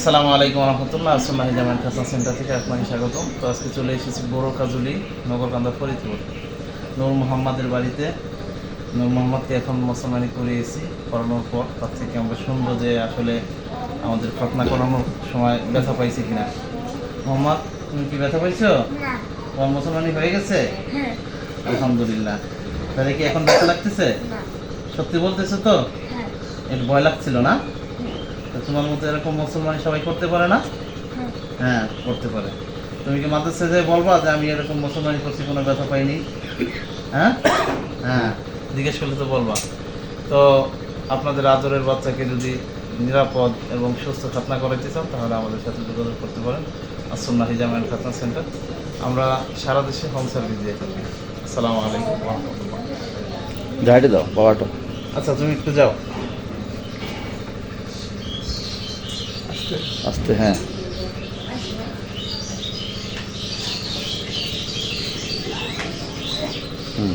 আসসালামু আলাইকুম রহমতুল্লাহ। আসসালাহি জামান খাতনা সেন্টার থেকে আপনাকে স্বাগতম। তো আজকে চলে এসেছি বড় কাজুলি নগরকান্দা ফরিদপুর নূর মোহাম্মদের বাড়িতে। নূর মোহাম্মদকে এখন মুসলমানি করিয়েছি, করানোর পর তার থেকে আমরা শুনবো যে আসলে আমাদের খতনা করানোর সময় ব্যথা পাইছি কিনা। মোহাম্মদ, তুমি কি ব্যথা পাইছো? তোমার মুসলমানি হয়ে গেছে? আলহামদুলিল্লাহ। তাহলে কি এখন ব্যথা লাগতেছে? সত্যি বলতেছো তো? একটু ভয় লাগছিল না? তোমার মতো এরকম মুসলমান সবাই করতে পারে না? হ্যাঁ, করতে পারে। তুমি কি মাদ্রাসায় যেয়ে বলবা যে আমি এরকম মুসলমানি করছি, কোনো ব্যথা পাইনি? হ্যাঁ হ্যাঁ, জিজ্ঞেস করলে তো বলবা। তো আপনাদের আদরের বাচ্চাকে যদি নিরাপদ এবং সুস্থ খাতনা করাইতে চান তাহলে আমাদের সাথে যোগাযোগ করতে পারেন। আসসালাহি জামান খাতনা সেন্টার। আমরা সারা দেশে হোম সার্ভিস দিয়ে থাকি। আসসালামু আলাইকুম ওয়া রাহমাতুল্লাহ। গাড়ি দাও বাবাটা। আচ্ছা, তুমি একটু যাও। আস্তে, হ্যাঁ। হুম।